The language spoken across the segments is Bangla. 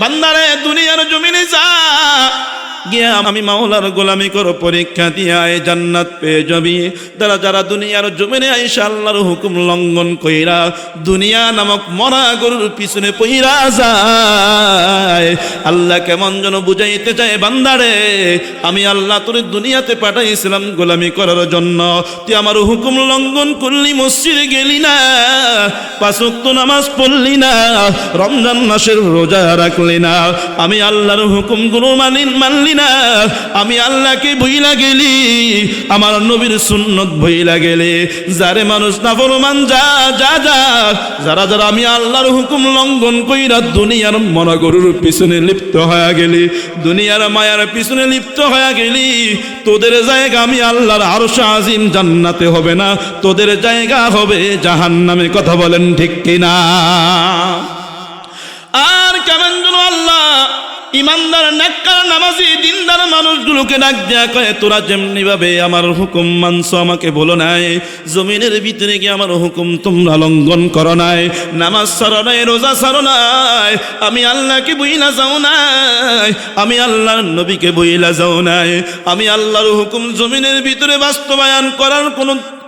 বান্দারে দুনিয়ার জমিনে যা গিয়া আমি মাওলার গোলামি করো, পরীক্ষা দিয়ে আয় জান্নাত পেয়ে যাবি। তারা যারা দুনিয়ার জমিনে আইসা আল্লাহর হুকুম লঙ্ঘন কইরা দুনিয়া নামক মরা গরুর পিছনে পইরা যায়, আল্লাহ কেমন যেন বুঝাইতে চায়, বান্দারে আমি আল্লাহ তোরে দুনিয়াতে পাঠাইছিলাম গোলামি করার জন্য, তুই আমার হুকুম লঙ্ঘন করলি, মসজিদে গেলি না, 5 ওয়াক্ত নামাজ পড়লি না, রমজান মাসের রোজা রাখলি না, আমি আল্লাহর হুকুমগুলো মানলি না, আমি আল্লাহকে ভুইলা গেলি, আমার নবীর সুন্নত ভুইলা গেলে, যারে মানুষ নাফরমান যা যা যা, যারা যারা আমি আল্লাহর হুকুম লঙ্ঘন কইরা দুনিয়ার মরা গরুর পিছনে লিপ্ত হয়ে গেলি, দুনিয়ার মায়ার পিছনে লিপ্ত হয়ে গেলি, তোদের জায়গা আমি আল্লাহর আরশ আজিম জান্নাতে হবে না, তোদের জায়গা হবে জাহান্নামে। কথা বলেন ঠিক কিনা? আর কেমন যেন আল্লাহ ইমানদার নেককার নামাজি দিনদার মানুষগুলোকে ডাক দেয়া কয়, তোরা যেমনি ভাবে আমার হুকুম মানছো আমাকে বলো নাই, জমিনের ভিতরে গিয়ে আমার হুকুম তোমরা লঙ্ঘন করো নাই, নামাজ ছাড়ো নাই, রোজা ছাড়ো নাই, আমি আল্লাহকে বইলা যাও নাই, আমি আল্লাহর নবীকে বইলা যাও নাই, আমি আল্লাহর হুকুম জমিনের ভিতরে বাস্তবায়ন করার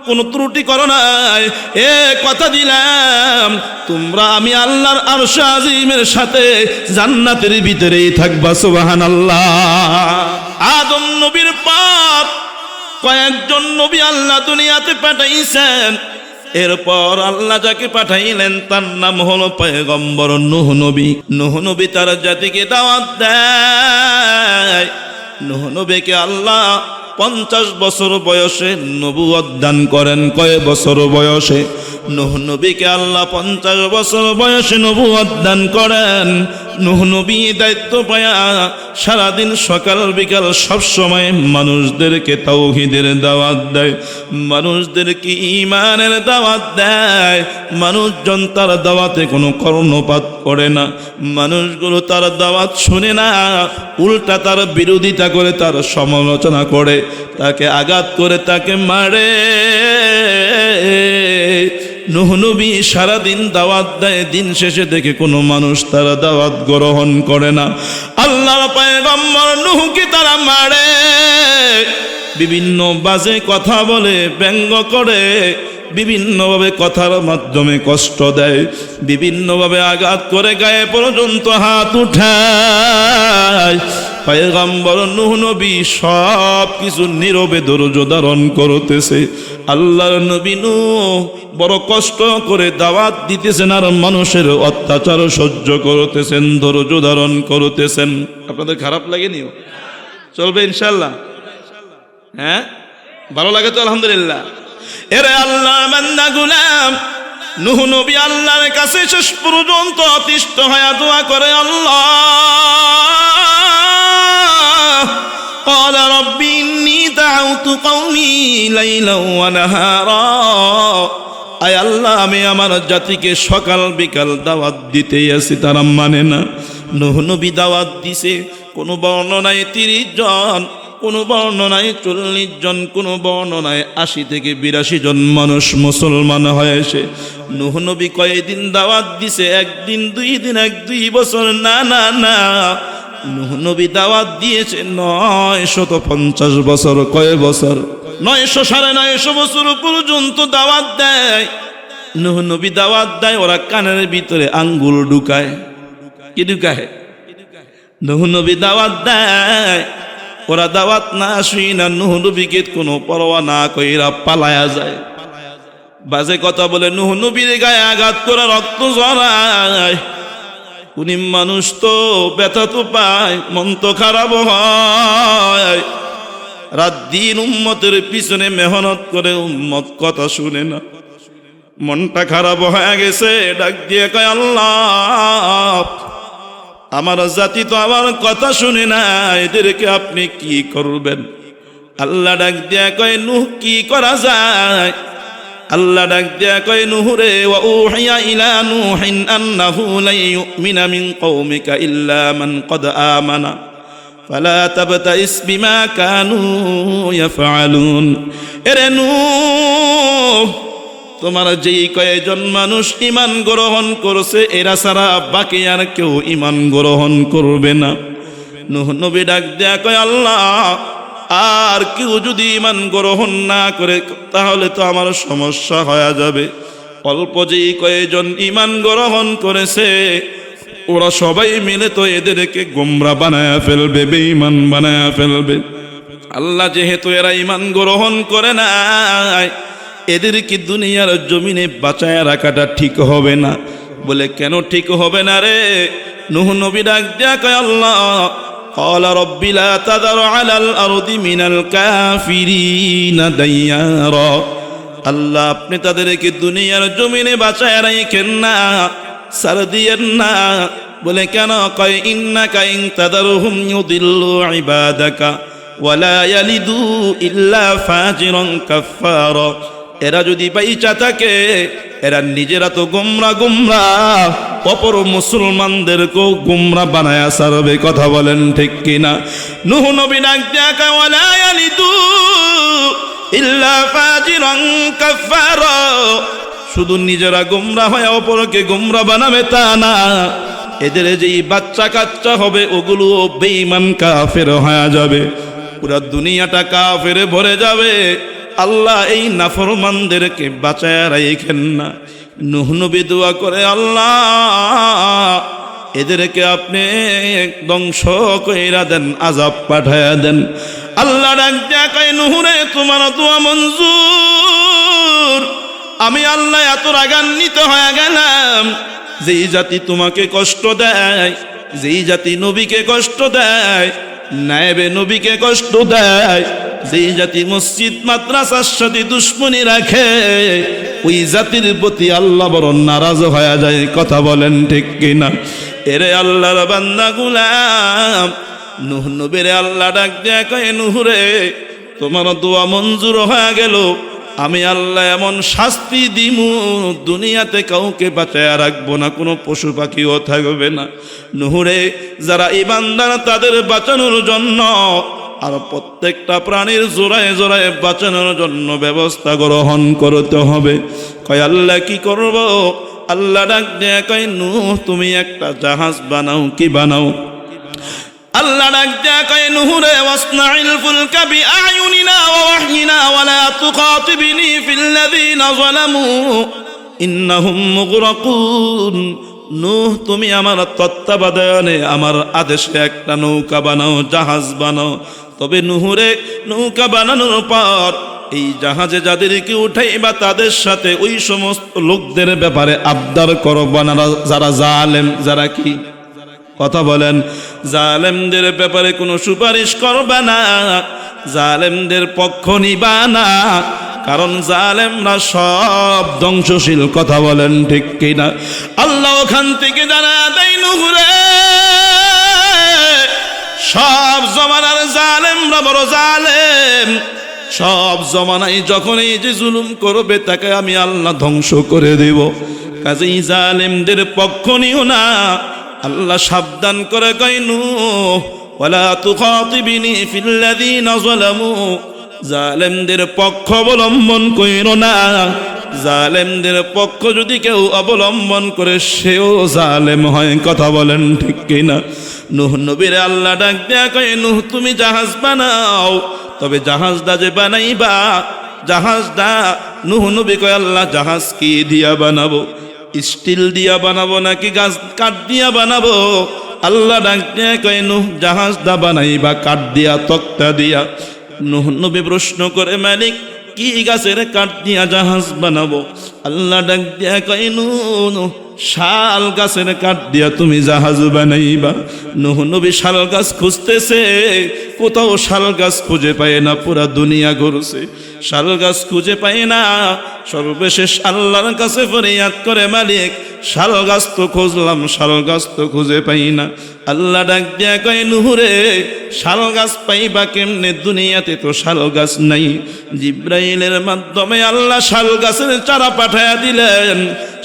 কোনো ত্রুটি করো নাই, এ কথা দিলাম তোমরা আমি আল্লাহর আরশ আজিমের সাথে জান্নাতের ভিতরেই থাকবা। সুবহানাল্লাহ। আদম নবীর পর কয়েকজন নবী আল্লাহ দুনিয়াতে পাঠাইছেন, এরপর আল্লাহ যাকে পাঠাইলেন তার নাম হলো পয়গম্বর নূহ নবী। নূহ নবী তার জাতিকে দাওয়াত দেয়। নূহ নবীকে আল্লাহ 50 বছর বয়সে নবুয়ত দান করেন। কয় বছর বয়সে? নূহ নবীকে আল্লাহ 50 বছর বয়সে নবুয়ত দান করেন। নূহ নবী দায়িত্ব পায়া সারাদিন সকাল বিকাল সব সময় মানুষদেরকে তাওহীদের দাওয়াত দেয়, মানুষদেরকে ঈমানের দাওয়াত দেয়। মানুষজন তার দাওয়াতে কোনো কর্ণপাত করে না, মানুষগুলো তার দাওয়াত শুনে না, উল্টা তার বিরোধিতা করে, তার সমালোচনা করে, তাকে আঘাত করে, তাকে মারে। নূহ নবী সারাদিন দাওয়াত দেয়, দিন শেষে দেখে কোনো মানুষ তার দাওয়াত গ্রহণ করে না। আল্লাহর পয়গম্বর নূহকে তারা মারে, বিভিন্ন বাজে কথা বলে, ব্যঙ্গ করে, বিভিন্নভাবে কথার মাধ্যমে কষ্ট দেয়, বিভিন্নভাবে আঘাত করে, গায়ে পর্যন্ত হাত উঠায়। পয়গম্বর নূহ নবী সব কিছু নীরবে ধৈর্য ধারণ করতেছে। আল্লাহর নবী নূহ বড় কষ্ট করে দাওয়াত দিতেছেন আর মানুষের অত্যাচার সহ্য করতেছেন, ধৈর্য ধারণ করতেছেন। আপনাদের খারাপ লাগেনি? চলবে ইনশাআল্লাহ? হ্যাঁ, ভালো লাগে তো? আলহামদুলিল্লাহ। এরে আল্লাহ বান্দা গোলাম, নূহ নবী আল্লাহর কাছে শেষ পর্যন্ত অতিষ্ঠ হয়ে দোয়া করে, আল্লাহ قال رب إني دعوت قومي ليلا ونهارا। আয় আল্লাহ, আমি আমার জাতিকে সকাল বিকাল দাওয়াত দিতেই আছি, তারা মানে না। নূহ নবী দাওয়াত দিছে, কোনো বর্ণনায় 30 জন, কোনো বর্ণনায় 40 জন, কোনো বর্ণনায় 80 থেকে 82 জন মানুষ মুসলমান হয়েছে। নূহ নবী কয়েকদিন দাওয়াত দিছে? 1 দিন, 2 দিন, 1-2 বছর? না না না, নূহ নবী দাওয়াত দিয়েছে 950 বছর। কয় বছর? 900, 950 বছর পর্যন্ত দাওয়াত দেয়। নূহ নবী দাওয়াত দেয়, ওরা কানের ভিতরে আঙ্গুল ঢুকায়। কি ঢুকায়? নূহ নবী দাওয়াত দেয়, ওরা দাওয়াত না শুই না, নূহ নবীকে কোনো পরোয়া না কইরা পালায়া যায়, বাজে কথা বলে, নূহ নবীর গায়ে আঘাত করে রক্ত ঝরায়। উনি মানুষ তো ব্যথা তো পায়, মন তো খারাপ হয়। রাত দিন উম্মতের পিছনে মেহনত করে, উম্মত কথা শুনে না, মনটা খারাপ হয়ে গেছে। ডাক দিয়ে কয়, আল্লাহ আমার জাতি তো আমার কথা শুনে না, এদেরকে আপনি কি করবেন? আল্লাহ ডাক দিয়া কয়, নূহ কি করা যায়? আল্লাহ ডাক দিয়া কয়, নূহ রে, ওয়া উহিয়া ইলা নূহিন আন্নাহু লা ইউমিনা মিন কওমিকা ইল্লা মান ক্বাদ আমানা ফালা তাবতাইস বিমা কানু ইয়াফআলুন। এরে নূহ, তোমার যেই কয়েকজন মানুষ ঈমান গ্রহণ করছে এরা ছাড়া বাকি আর কেউ ঈমান গ্রহণ করবে না। নূহ নবী ডাক দেয়া কয়, আল্লাহ আর কেউ যদি ঈমান গ্রহণ না করে তাহলে তো আমার সমস্যা হয়ে যাবে। অল্প যেই কয়েকজন ঈমান গ্রহণ করেছে ওরা সবাই মিলে তো এদেরকে গোমরা বানায়া ফেলবে, বেঈমান বানায়া ফেলবে। আল্লাহ যেহেতু এরা ঈমান গ্রহণ করে নাই, এদেরকে দুনিয়ার জমিনে বাঁচায় রাখাটা ঠিক হবে না। বলে কেন ঠিক হবে না রে? নূহ নবী ডাক দেয়া কয়, আল্লাহ ক্বালা রাব্বি লা তাযার আলাল আরদি মিনাল কাফিরিনা দাইয়ারা। আল্লাহ আপনি তাদেরকে দুনিয়ার জমিনে বাঁচায় রাখেন না, ছাড় দিয়েন না। বলে কেন? কয় ইন্নাকা ইন তাদারহুম ইউদিল্লু ইবাদাকা ওয়ালা ইয়ালিদু ইল্লা ফাজিরান কাফফারা। এরা যদি বাইচা থাকে এরা নিজেরা তো গোমরা গোমরা, অপর মুসলমানদেরকেও গোমরা বানায়া ছাড়বে। কথা বলেন ঠিক কিনা? নূহ নবী ডাক দেয়া কয়, ওয়ালা ইয়ালিদু ইল্লা ফাজিরান কাফফারা। শুধু নিজেরা গোমরা হয় অপরকে গোমরা বানাবে তা না, এদের যেই বাচ্চা কাচ্চা হবে ওগুলো বেঈমান কাফের হয়ে যাবে, পুরা দুনিয়াটা কাফেরে ভরে যাবে। আল্লাহ এই নাফরমানদেরকে বাঁচায় রাখেন না। নূহ নবী দোয়া করে, আল্লাহ এদেরকে আপনি ধ্বংস কইরা দেন, আযাব পাঠায়া দেন। আল্লাহ ডাক দেয়া কয়, নূহ রে তোমার দোয়া মঞ্জুর। আমি আল্লাহ এত রাগান্বিত হয়ে গেলাম, যেই জাতি তোমাকে কষ্ট দেয়, যেই জাতি নবীকে কষ্ট দেয়, নায়েবে নবীকে কষ্ট দেয়, যেই জাতি মসজিদ মাদ্রাসার সাথে দুশ্মনী রাখে, ওই জাতির প্রতি আল্লাহ বড় নারাজ হয়ে যায়। কথা বলেন ঠিক কিনা? এরে আল্লাহর বান্দা গুলাম, নূহ নবীরে আল্লাহ ডাক দেয়া কয়, নূহ রে তোমার দোয়া মঞ্জুর হয়ে গেল, আমি আল্লাহ এমন শাস্তি দিমু দুনিয়াতে কাউকে বাঁচায়া রাখবো না, কোনো পশু পাখিও থাকবে না। নূহ রে যারা ঈমানদার তাদের বাঁচানোর জন্য আর প্রত্যেকটা প্রাণীর জোড়ায় জোড়ায় বাঁচানোর জন্য ব্যবস্থা গ্রহণ করতে হবে। কয় আল্লাহ কি করব? আল্লাহ ডাক দেয়া কয়, নূহ তুমি একটা জাহাজ বানাও। কি বানাও? আল্লাহ ডাক দেয়া কয়, নূহ রে ওয়াসনাইল ফুলকা বিআয়ুনিনা ওয়া ওয়াহয়িনা ওয়া লা তুখাতিবনি ফিল্লাযীনা যালামু ইন্নাহুম মুগরাকুন। নূহ তুমি আমার তত্ত্বাবধানে আমার আদেশে একটা নৌকা বানাও, জাহাজ বানাও। তবে নূহ রে নৌকা বানানোর পর এই জাহাজে যাদেরকে উঠাইবা তাদের সাথে ওই সমস্ত লোকদের ব্যাপারে আবদার করবা না যারা জালেম। যারা কি? কথা বলেন। জালেমদের ব্যাপারে কোনো সুপারিশ করবা না, জালেমদের পক্ষ নিবা না, কারণ জালেমরা সব ধ্বংসশীল। কথা বলেন ঠিক কিনা? আল্লাহ ওখান থেকে জানা দেয়, নূহ রে সব জমানার জালেমরা বড় জালেম, সব জমানায় যখন এই যে জুলুম করবে তাকে আমি আল্লাহ ধ্বংস করে দেব। কাজেই জালেমদের পক্ষ নিও না। আল্লাহ সাবধান করে কয়, নূহ ওয়ালা তুখাতিবনি ফিল্লাযীনা যালামু। জালেমদের পক্ষ অবলম্বন কইরো না। জালেমদের পক্ষ যদি কেউ অবলম্বন করে সেও জালেম হয়। কথা বলেন ঠিক কিনা? নূহ নবীরে আল্লাহ ডাক দেয়া কয়, নূহ তুমি জাহাজ বানাও। তবে জাহাজটা যে বানাইবা, জাহাজটা নূহ নবী কয়, আল্লাহ জাহাজ কি দিয়া বানাবো? স্টিল দিয়া বানাবো নাকি গাছ কাঠ দিয়া বানাবো? আল্লাহ ডাক দেয়া কয়, নূহ জাহাজটা বানাইবা কাঠ দিয়া, তক্তা দিয়া। নূহ নবী প্রশ্ন করে, মালিক কি গাছের কাঠ দিয়া জাহাজ বানাবো? আল্লাহ ডাক দেয়া কয়, নূহ শাল গাছের কাঠ দিয়া তুমি জাহাজ বানাইবা। নূহ নবী শাল গাছ খুঁজতেছে, কোথাও শাল গাছ খুঁজে পায় না, পুরা দুনিয়া ঘুরছে, শাল গাছ খুঁজে পায় না। সর্বশেষ আল্লাহর কাছে ফরিয়াদ করে, মালিক শাল গাছ তো খুঁজলাম, শাল গাছ তো খুঁজে পাই না। আল্লাহ ডাক দেয়া কয়, নূহ রে শাল গাছ পাইবা কেমনে? দুনিয়াতে তো শাল গাছ নাই। জিব্রাইলের মাধ্যমে আল্লাহ শাল গাছের চারা পাঠায়া দিলেন,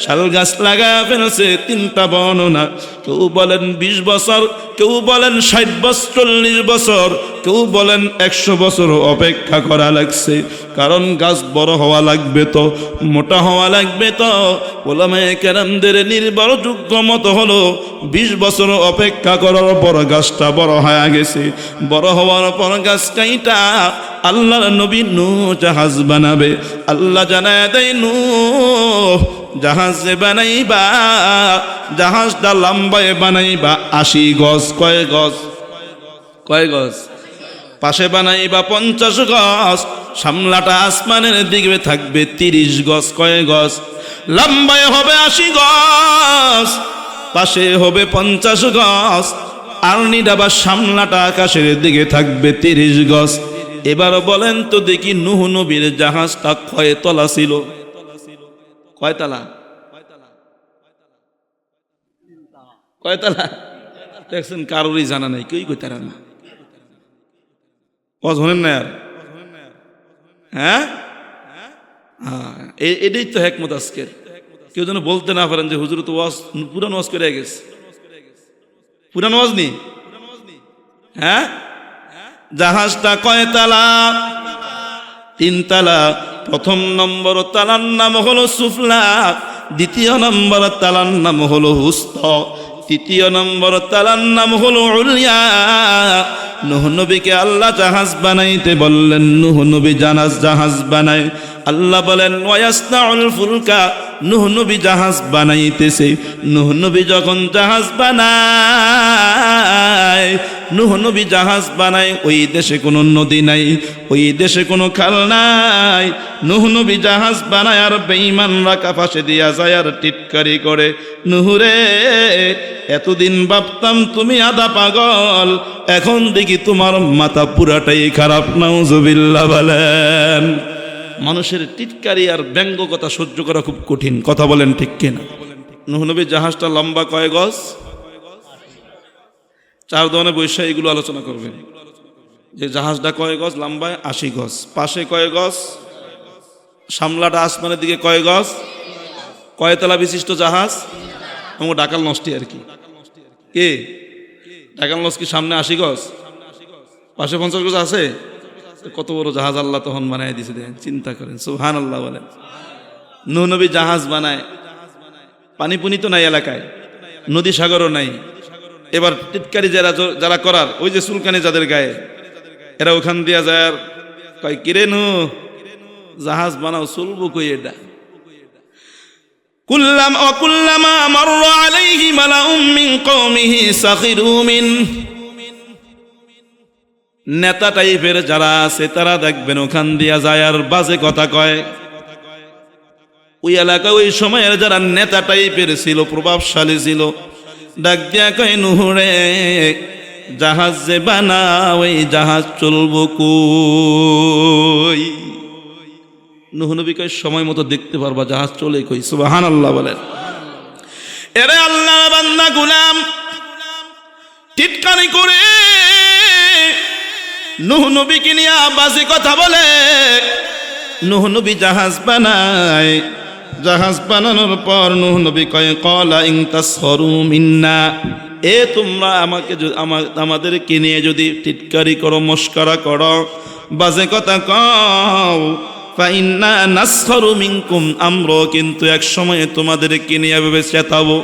শাল গাছ লাগা ফেলছে। 3টা বর্ণনা, কেউ বলেন 20 বছর, কেউ বলেন 60 বছর, 40 বছর, কেউ বলেন 100 বছর অপেক্ষা করা লাগছে। কারণ গাছ বড় হওয়া লাগবে তো, মোটা হওয়া লাগবে তো। ওলামায়ে কেরামদের নির্ভরযোগ্য মত হলো 20 বছর অপেক্ষা করার পর গাছটা বড় হয়ে গেছে। বড় হওয়ার পর গাছ কাইটা আল্লাহর নবী নূহ জাহাজ বানাবে। আল্লাহ জানায় দেয় নূহ জাহাজ যে বানাইবা, জাহাজটা লম্বায় বানাইবা 80 গজ। কয় গজ? কয় গজ? পাশে বানাইবা 50 গজ, সামলাটা আসমানের দিকে থাকবে 30 গজ। কয় গজ? লম্বায় হবে 80 গজ, পাশে হবে 50 গজ, আর্নিটা বা সামলাটা আকাশের দিকে থাকবে 30 গজ। এবার বলেন তো দেখি নূহ নবীর জাহাজটা কয় তলা ছিল? কয় তলা? কয় তলা? দেখছেন কারোরই জানা নাই, কেউই কইতে পারে না। ওয়াজ শোনেন না আর? হ্যাঁ, এটাই তো হেকমত আজকের। কেউ যেন বলতে না পারেন যে হুজুর তো ওয়াজ পুরান ওয়াজ করে গেছে। পুরান ওয়াজ নি? হ্যাঁ, জাহাজটা কয় তালা? 3 তালা। প্রথম নম্বর তালার নাম হলো সুফলা, দ্বিতীয় নম্বর তালার নাম হলো হুস্ত, তৃতীয় নম্বর তালার নাম হলো উলিয়া। নূহ নবীকে আল্লাহ জাহাজ বানাইতে বললেন, নূহ নবী জাহাজ বানায়। আল্লাহ বলেন ওয়ায়াসনাউল ফুলকা, নূহ নবী জাহাজ বানাইতেছে। নূহ নবী যখন জাহাজ বানায়, নূহ নবী জাহাজ বানায়, ওই দেশে কোনো নদী নাই, ওই দেশে কোনো খাল নাই। নূহ নবী জাহাজ বানায় আর বেঈমানরা কাপাশে দিয়া যায় আর টিটকারি করে, নূহ রে এতদিন ভাবতাম তুমি আধা পাগল, এখন দেখি তোমার মাথা পুরাটাই খারাপ। নাউজুবিল্লাহ বলেন। মানুষের টিটকারি আর ব্যঙ্গ কথা সহ্য করা খুব কঠিন, কথা বলেন ঠিক কিনা? নূহ নবীর জাহাজটা লম্বা কয় গজ? 4 দোকানে বৈশা এগুলো আলোচনা করবেন যে জাহাজটা কয় গজ? লম্বায় 80 গজ, পাশে কয় গজ, সামলাটা আসমানের দিকে কয় গজ, কয়তলা বিশিষ্ট জাহাজ? আমার ডাকাল নষ্টি আর কি। কে ডাকাল নস কি সামনে 80 গজ, পাশে 50 গজ আছে? কত বড় জাহাজ আল্লাহ তখন বানায় দিয়েছে, দেখেন, চিন্তা করেন। সুবহানাল্লাহ বলেন। নূহ নবী জাহাজ বানায়, পানি পুনি তো নাই এলাকায়, নদী সাগরও নাই। এবার টিটকারি যারা করার, ওই যে চুলকানি যাদের গায়ে, এরা ওখান দিয়া যায় আর কয় কিরে নূহ জাহাজ বানাও, চলবো কই এটা? কুল্লামা মাররা আলাইহি মালাউম মিন কওমিহি সাখিরু মিন। নেতা টাইপের যারা আছে তারা দেখবেন ওখান দিয়া যায় আর বাজে কথা কয়। ওই এলাকায় ওই সময়ের যারা নেতা টাইপের ছিল, প্রভাবশালী ছিল, ডাক দিয়া কয় নূহ রে জাহাজ যে বানাও, ওই জাহাজ চলবো কই? নূহ নবী কয় সময় মতো দেখতে পারবা জাহাজ চলে কই। সুবহানাল্লাহ বলেন। এরে আল্লাহর বান্দা গোলাম টিটকারি করে নূহ নবীকে নিয়ে বাজে কথা বলে। নূহ নবী জাহাজ বানায়, জাহাজ বানানোর পর নূহ নবী কয় ক্বালা ইন তাসখারু মিন্না, এ তোমরা আমাদেরকে নিয়ে যদি টিটকারি করো, মস্করা করো, বাজে কথা কও, ফাইন্না নাসখারু মিনকুম, আমরা কিন্তু এক সময়ে তোমাদেরকে নিয়ে এভাবে চেতাবো।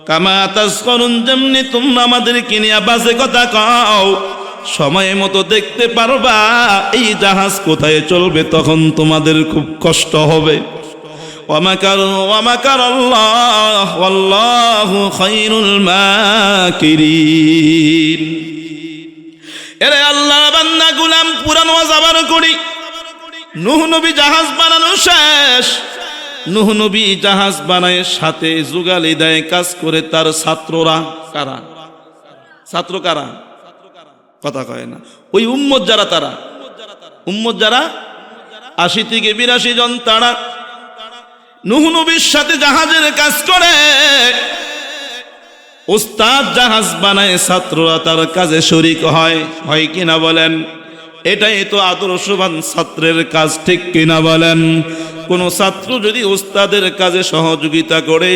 কামা তাসখারুন, যেমনি তোমরা আমাদেরকে নিয়ে বাজে কথা কও, সময় মতো দেখতে পারবা এই জাহাজ কোথায় চলবে, তখন তোমাদের খুব কষ্ট হবে। ওয়া মাকারাল্লাহ ওয়াল্লাহু খায়রুল মাকিরিন। এরে আল্লাহর বান্দা গোলাম, পুরান ওয়াজ আবার করি। নূহ নবী জাহাজ বানানো শেষ। নূহ নবী জাহাজ বানায়, সাথে যুগালি দেয়, কাজ করে তার ছাত্ররা। কারা ছাত্র? কারা? কথা কয় না। ওই উম্মত যারা, তারা উম্মত যারা 80 থেকে 82 জন, তারা নূহ নবীর সাথে জাহাজের কাজ করে। উস্তাদ জাহাজ বানায়, ছাত্ররা তার কাজে শরীক হয়, হয় কিনা বলেন? এটাই তো আদর্শবান ছাত্রের কাজ, ঠিক কিনা বলেন? কোন ছাত্র যদি উস্তাদের কাজে সহযোগিতা করে,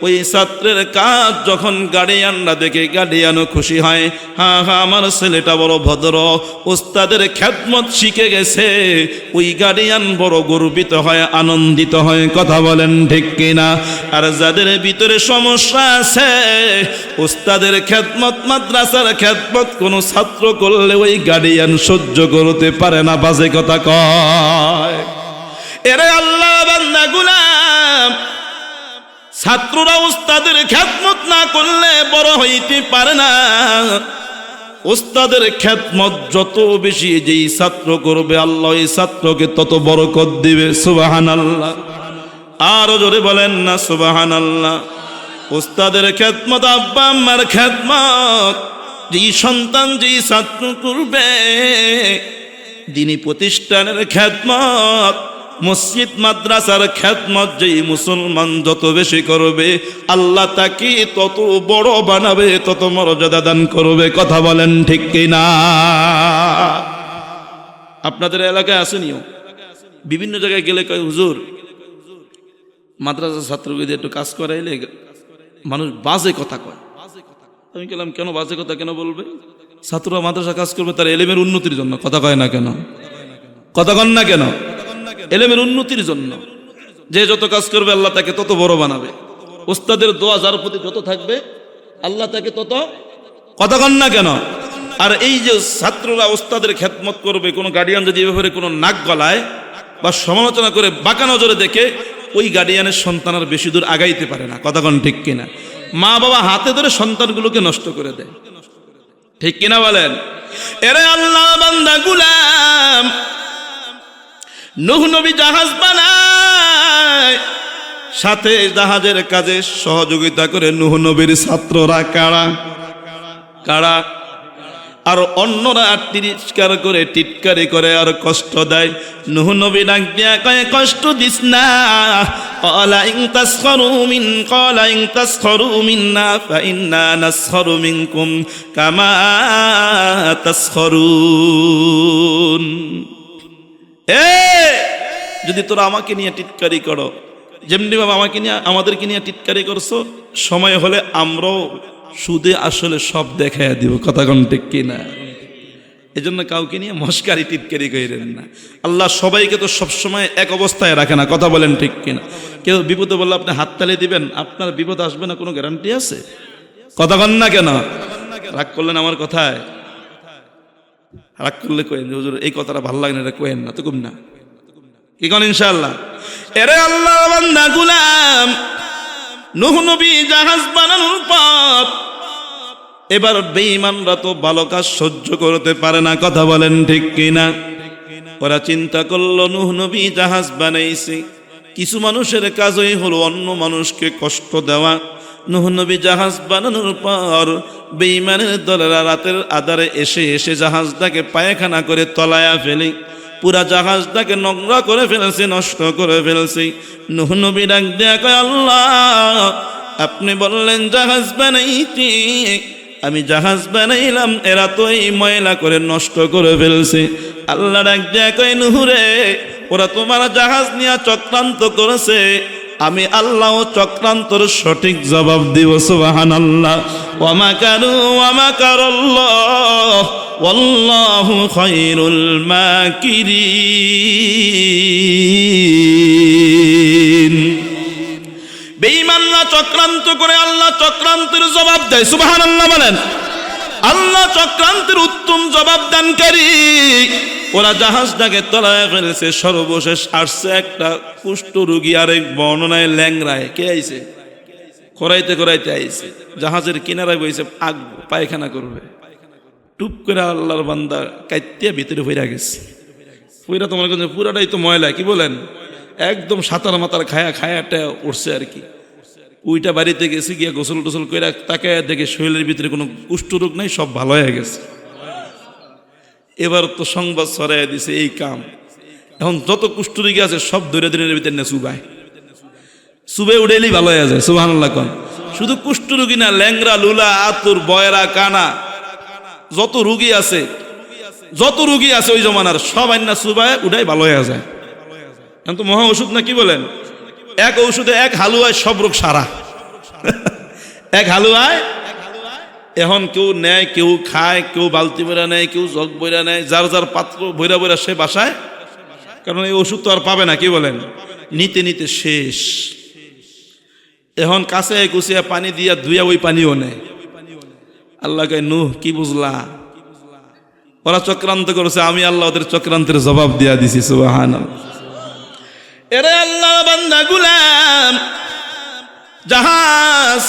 ওই ছাত্রের কাজ যখন গার্ডিয়ানরা দেখে গার্ডিয়ানও খুশি হয়, হ্যাঁ হ্যাঁ আমার ছেলেটা বড় ভদ্র, উস্তাদের খেদমত শিখে গেছে, ওই গার্ডিয়ান বড় গর্বিত হয়, আনন্দিত হয়। কথা বলেন ঠিক কিনা? আর যাদের ভিতরে সমস্যা আছে, উস্তাদের খেদমত, মাদ্রাসার খেদমত কোনো ছাত্র করলে ওই গার্ডিয়ান সহ্য করতে পারে না, বাজে কথা কয়। এরে আল্লাহ বান্দা গুলাম, ছাত্ররা উস্তাদের খেদমত না করলে বড় হইতে পারে না। উস্তাদের খেদমত যত বেশি যেই ছাত্র করবে, আল্লাহ এই ছাত্রকে তত বরকত দিবে। সুবহানাল্লাহ। আরো জোরে বলেন না সুবহানাল্লাহ। উস্তাদের খেদমত, আব্বা আম্মার খেদমত যেই সন্তান যেই ছাত্র করবে, দ্বীনি প্রতিষ্ঠানের খেদমত, মসজিদ মাদ্রাসার খেদমত যেই মুসলমান যত বেশি করবে, আল্লাহ তাকে তত বড় বানাবে, তত মর্যাদা দান করবে। কথা বলেন ঠিক কিনা? আপনাদের এলাকায় আসেনিও, বিভিন্ন জায়গায় গেলে কয় হুজুর মাদ্রাসার ছাত্রকে একটু কাজ করাইলে মানুষ বাজে কথা কয়। আমি গেলাম, কেন বাজে কথা কেন বলবে? ছাত্ররা মাদ্রাসা কাজ করবে তার এলেমের উন্নতির জন্য। কথা কয় না কেন? কথা কন না কেন? এলেমের উন্নতির জন্য। যে যত কাজ করবে আল্লাহ তাকে তত বড় বানাবে। উস্তাদের দোয়া যার প্রতি যত থাকবে আল্লাহ তাকে তত। কথা কন না কেন? আর এই যে ছাত্ররা উস্তাদের খেদমত করবে, কোনো গার্ডিয়ান যদি এ ব্যাপারে কোনো নাক গলায় বা সমালোচনা করে বাঁকা নজরে দেখে, ওই গার্ডিয়ানের সন্তান আর বেশি দূর আগাইতে পারে না। কথা কন ঠিক কিনা? মা বাবা হাতে ধরে সন্তানগুলোকে নষ্ট করে দেয়, ঠিক কিনা বলেন? এরে আল্লাহ বান্দা গুলাম, নূহ নবী জাহাজ বানায়, সাথে জাহাজের কাজে সহযোগিতা করে নূহ নবীর ছাত্ররা কারা কারা? আর অন্যরা তিরস্কার করে, টিটকারি করে আর কষ্ট দেয়। নূহ নবী ডাক দিয়া কয়, কষ্ট দিস না। ক্বালা ইন তাসখারু মিন্না ফাইন্না নাসখারু মিনকুম কামা তাসখারুন। যদি তোরা আমাকে নিয়ে টিটকারি করো, যেমনি বাবা আমাকে নিয়ে আমাদেরকে নিয়ে টিটকারি করছো, সময় হলে আমরাও সুদে আসলে সব দেখাইয়া দিব। কথা কোন ঠিক কিনা? এই জন্য কাউকে নিয়ে মস্কারি টিটকারি করেন না। আল্লাহ সবাইকে তো সবসময় এক অবস্থায় রাখে না। কথা বলেন ঠিক কিনা? কেউ বিপদে বললে আপনি হাততালি দিবেন, আপনার বিপদ আসবে না কোনো গ্যারান্টি আছে? কথা কন না কেন? রাগ করলেন আমার কথায়? রাগ করলে কয়েন হুজুর এই কথাটা ভালো লাগে না, এটা কয়েন না তো, কম না কি কোন? ইনশাআল্লাহ। এরে আল্লাহ বান্দা গুলাম, নূহ নবী জাহাজ বানানোর পর এবার বেঈমানরা তো ভালো কাজ সহ্য করতে পারে না। কথা বলেন ঠিক কিনা? ওরা চিন্তা করলো নূহ নবী জাহাজ বানাইছে, কিছু মানুষের কাজই হলো অন্য মানুষকে কষ্ট দেওয়া। নূহ নবী জাহাজ বানানোর পর বেঈমানের দলেরা রাতের আধারে এসে এসে জাহাজটাকে পায়খানা করে তলায়া ফেলে, পুরা জাহাজটাকে নোংরা করে ফেলেছে, নষ্ট করে ফেলেছে। নূহ নবী ডাক দেয়া কয়, আল্লাহ আপনি বললেন জাহাজ বানাইতে, আমি জাহাজ বানাইলাম, এরা তো এই ময়লা করে নষ্ট করে ফেলছে। আল্লাহ ডাক দেয়া কয়, নূহ রে, ওরা তোমার জাহাজ নিয়ে চক্রান্ত করেছে, আমি আল্লাহ চক্রান্তর সঠিক জবাব দিব। সুবহানাল্লাহ। ওয়া মাকারু ওয়া মাকারাল্লাহ ওয়াল্লাহু খায়রুল মাকিরিন। বেঈমানরা চক্রান্ত করে, আল্লাহ চক্রান্তের জবাব দেয়। সুবহানাল্লাহ বলেন। আল্লাহ চক্রান্তের উত্তম জবাব দানকারী। ওরা জাহাজটাকে তলায় ফেলেছে, সর্বশেষ আসছে একটা কুষ্ঠ রোগী, আরেক বর্ণনায় ল্যাংরায়। কে আইছে? করাইতে করাইতে আইছে, জাহাজের কিনারায় বইছে, আগ পায়খানা করবে। টুপ করে আল্লাহর বান্দা কাইতিয়া ভিতরে ফিরা গেছে। ফিরা তোমার কাছে পুরাটাই তো ময়লা, কি বলেন? একদম সাঁতার মাতার খায়া খায়াটা উঠছে আর কি। উইটা বাড়িতে গেছে, গিয়া গোসল টোসল করে তাকায় দেখে শরীরের ভিতরে কোনো কুষ্ঠরোগ নাই, সব ভালো হয়ে গেছে। এবার তো সংবাদ ছড়াইয়া দিছে এই কাম। এখন যত কুষ্ঠরোগী আছে সব ধরে ধরে ভিতরে না চুবায়, চুবে উড়েলেই ভালো হয়ে যায়। সুবহানাল্লাহ কোন? শুধু কুষ্ঠরোগী না, ল্যাংরা, লুলা, আতুর, বয়রা, কানা, যত রুগী আছে যত রুগী আছে ওই জমানার সব আইনা সুবায় উঠাই ভালো হয়ে যায়। এখন তো মহা ওষুধ না, কি বলেন? এক ঔষধে এক হালুয়ায় সব রোগ সারা। এক হালুয়ায়। এখন কেউ নেয়, কেউ খায়, কেউ বালতি বইরা নেয়, কেউ জগ বইরা নেয়, যার যার পাত্র বইরা বইরা সে বাসায়, কারণ এই ওষুধ তো আর পাবে না, কি বলেন? নিতে নিতে শেষ। এখন কাছে কুচিয়া পানি দিয়া ধুইয়া ওই পানিও নেয়। আল্লাহ কয়, নূহ কি বুঝলা? ওরা চক্রান্ত করেছে, আমি আল্লাহ ওদের চক্রান্তের জবাব দিয়া দিছি। সুবহানাল্লাহ। এরে আল্লাহ বান্দা গুলাম, জাহাজ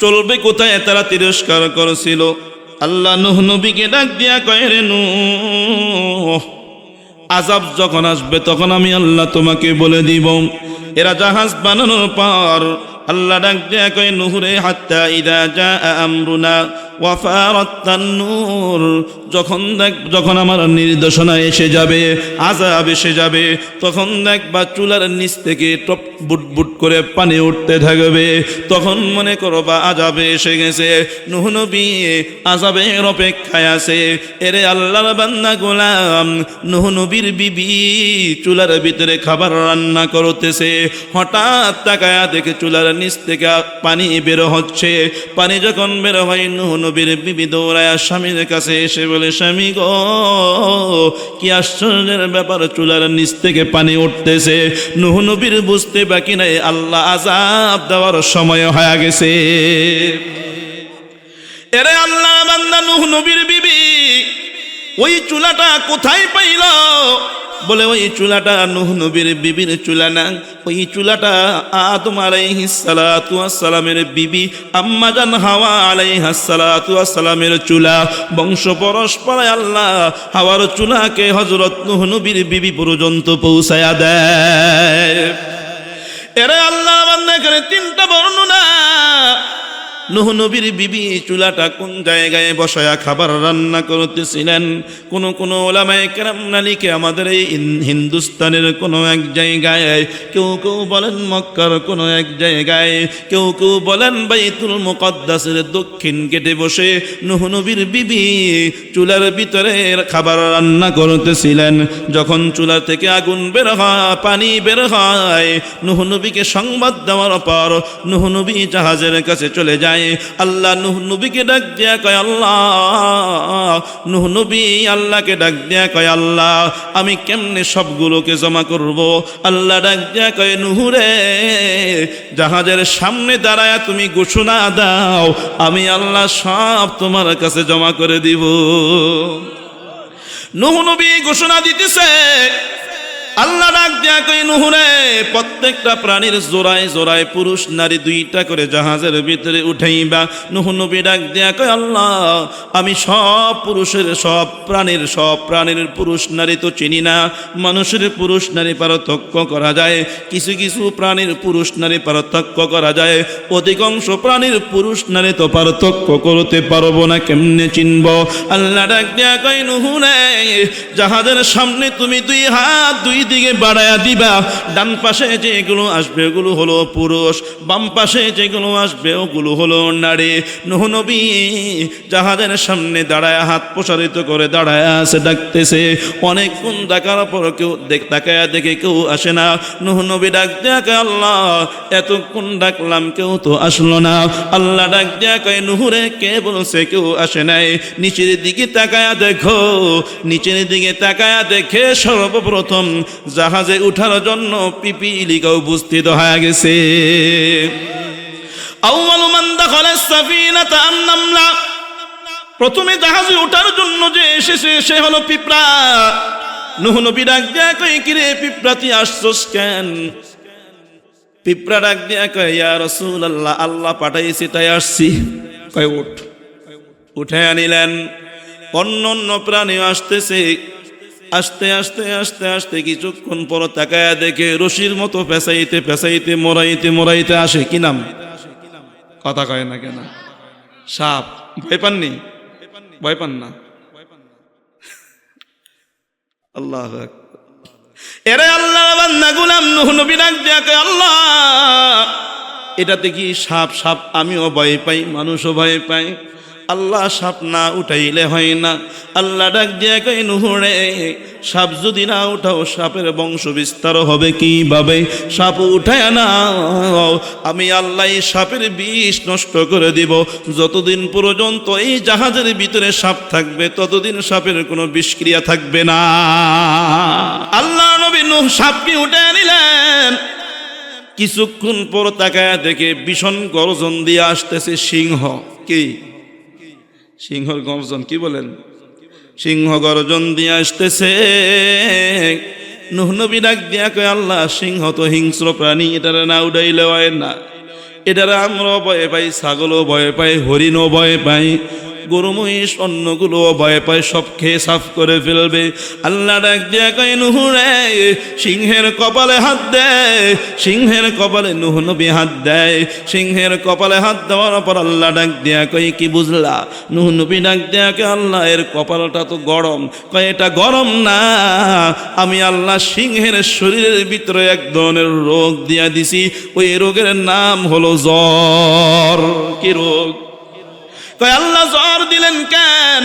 চলবে কোথায় তারা তিরস্কার করেছিল। আল্লাহ নূহ নবীকে ডাক দিয়া কয়, রে নূহ, আযাব যখন আসবে তখন আমি আল্লাহ তোমাকে বলে দিব। এরা জাহাজ বানানোর পর আল্লাহ ডাক দিয়া কয়, নূহ রে, হাত্তা ইযা জাআ আমরুনা ওয়া ফারাত তান্নুর, যখন আমার নির্দেশনা এসে যাবে, আযাব এসে যাবে, তখন দেখবা চুলার নিচ থেকে টপ বুট বুট করে পানি উঠতে থাকবে। তখন মনে করো বা আযাবে এসে গেছে, নূহ নবী আযাবের অপেক্ষায় আছে। এরে আল্লাহর বান্দা গোলাম, নূহ নবীর বিবি চুলার ভিতরে খাবার রান্না করতেছে। হঠাৎ তাকায়া দেখে চুলার নিচ থেকে পানি বের হচ্ছে। পানি যখন বের হয়, নূহ নবীর বিবি দৌড়ায়া স্বামীর কাছে এসে বলে, স্বামী গো, কি আশ্চর্যের ব্যাপার, চুলার নিচ থেকে পানি উঠতেছে। নূহ নবীর বুঝতে বাকি নাই, আল্লাহ আযাব দেওয়ার সময় হয়ে গেছে। এরে আল্লাহ বান্দা, নূহ নবীর বিবি ওই চুলাটা কোথায় পাইল? বলে ওই চুলাটা নূহ নবীর বিবির চুলা না, ওই চুলাটা আদম আলাইহিস সালাতু ওয়াস সালামের বিবি আম্মা জান হাওয়া আলাইহাস সালাতু ওয়াস সালামের চুলা। বংশ পরস্পরায় আল্লাহ হাওয়ার চুলাকে হযরত নূহ নবীর বিবি পর্যন্ত পৌঁছায়া দেয়। এরে আল্লাহ বান্দা, এখানে তিনটা বর্ণনা। নূহ নবীর বিবি চুলাটা কোন জায়গায় বসায়া খাবার রান্না করতেছিলেন, কোন ওলামায়ে কেরাম নালিকে আমাদের এই হিন্দুস্তানের কোনো এক জায়গায়, কেউ কেউ বলেন মক্কার কোনো এক জায়গায়, কেউ কেউ বলেন বাইতুল মুকদ্দাসের দক্ষিণ গেটে বসে নূহ নবীর বিবি চুলার ভিতরে খাবার রান্না করতেছিলেন। যখন চুলা থেকে আগুন বের হয়, পানি বের হয়, নূহ নবীকে সংবাদ দেওয়ার পর নূহ নবী জাহাজের কাছে চলে যায়। আল্লাহ নূহ নবীকে ডাক দিয়া কয়, আল্লাহ, নূহ নবী আল্লাহকে ডাক দিয়া কয়, আল্লাহ, আমি কেমনে সবগুলোকে জমা করব? আল্লাহ ডাক দিয়া কয়, নূহ রে, জাহাজের সামনে দাঁড়ায়া তুমি ঘোষণা দাও, আমি আল্লাহ সব তোমার কাছে জমা করে দিব। নূহ নবী ঘোষণা দিতেছে। আল্লাহ ডাক দিয়া কই, নূহ রে, প্রত্যেকটা প্রাণীর জোড়ায় জোড়ায় পুরুষ নারী দুইটা করে জাহাজের ভিতরে উঠাইবা। নূহ নবী ডাক দিয়া কই, আল্লাহ, আমি সব পুরুষের, সব প্রাণীর পুরুষ নারী তো চিনি না। মানুষের পুরুষ নারী পার্থক্য করা যায়, কিছু কিছু প্রাণীর পুরুষ নারী পার্থক্য করা যায়, অধিকাংশ প্রাণীর পুরুষ নারী তো পার্থক্য করতে পারবো না, কেমনে চিনব? আল্লাহ ডাক দিয়া কই, নূহ রে, জাহাজের সামনে তুমি দুই হাত দুই দিকে বাড়ায়া দিবা। ডান পাশে যেগুলো আসবে ওগুলো হলো পুরুষ, বাম পাশে যেগুলো আসবে ওগুলো হলো নারী। নূহ নবী জাহাজের সামনে দাঁড়ায় হাত প্রসারিত করে দাঁড়ায় আছে, ডাকতেছে। অনেকক্ষণ ডাকার পর কেউ তাকায়া দেখে কেউ আসে না। নূহ নবী ডাক দেয়া কয়, আল্লাহ, এতক্ষণ ডাকলাম কেউ তো আসলো না। আল্লাহ ডাক দেয়া কয়, নূহ রে, কে বলছে কেউ আসে নাই? নিচের দিকে তাকায়া দেখো। নিচের দিকে তাকায়া দেখে সর্বপ্রথম জাহাজে উঠার জন্য পিপিলিকা উপস্থিত হয়ে গেছে। আউয়ালু মান দাখালাস সাফিনাতা আন-নামলা, প্রথমে জাহাজে ওঠার জন্য যে এসেছে সে হলো পিঁপড়া। নূহ নবী ডাক দিয়া কয়, কি রে পিঁপড়া, তুই আসছস কেন? পিঁপড়া ডাক দিয়া কয়, ইয়া রাসূলুল্লাহ, আল্লাহ পাঠাইছে তাই আসছি। কয়, উঠ। উঠে আনিলেন। অন্য প্রাণী আসতেছে। আস্তে আস্তে আস্তে আস্তে কিছুক্ষণ পর তাকায়া দেখে রশির মতো পেঁচাইতে পেঁচাইতে মোরাইতে আসে। কি নাম? কথা কয় না কেন? সাপ। ভয় পাননি? ভয় পান না? আল্লাহ। এরে আল্লাহ বান্দা গোলাম, নূহ নবী ডাক দিয়া কয়, আল্লাহ, এটাতে কি সাপ? সাপ আমিও ভয় পাই, মানুষও ভয় পাই। আল্লাহ সাপ না উঠাইলে হয় না। আল্লাহ ডাক দিয়া কই নূহ রে, সাপ যদি না উঠাও সাপের বংশ বিস্তার হবে কিভাবে? সাপ উঠায় না, আমি আল্লাহ এই সাপের বিষ নষ্ট করে দিব। যতদিন পর্যন্ত এই জাহাজের ভিতরে সাপ থাকবে ততদিন সাপের কোনো বিষক্রিয়া থাকবে না। আল্লাহ নবী নূহ সাপকে উঠায় নিলেন। কিছুক্ষণ পর তাকায় দেখে ভীষণ গর্জন দিয়ে আসতেছে সিংহ। কি সিংহর গর্জন? কি বলেন? সিংহ গর্জন দিয়ে আসতেছে। নূহ নবী ডাক দিয়া কয় আল্লাহ, সিংহ তো হিংস্র প্রাণী, এটারে না উড়াইলে হয় না। এটারে আমরাও ভয় পাই, ছাগলও ভয় পাই, হরিণও ভয় পাই, গরু মহিষ অন্যগুলোও ভয় পায়, সব খেয়ে সাফ করে ফেলবে। আল্লাহ ডাক দিয়া কয় নূহ রে, সিংহের কপালে হাত দেয়। সিংহের কপালে নূহ নবী হাত দেয়। সিংহের কপালে হাত দেওয়ার পর আল্লাহ ডাক দিয়া কয় কি বুঝলা? নূহ নবী ডাক দিয়া কয় আল্লাহ, এর কপালটা তো গরম। কয় এটা গরম না, আমি আল্লাহ সিংহের শরীরের ভিতরে এক ধরনের রোগ দিয়া দিছি, ওই রোগের নাম হলো জ্বর। কি রোগ? কয় আল্লাহ জ্বর দিলেন কেন?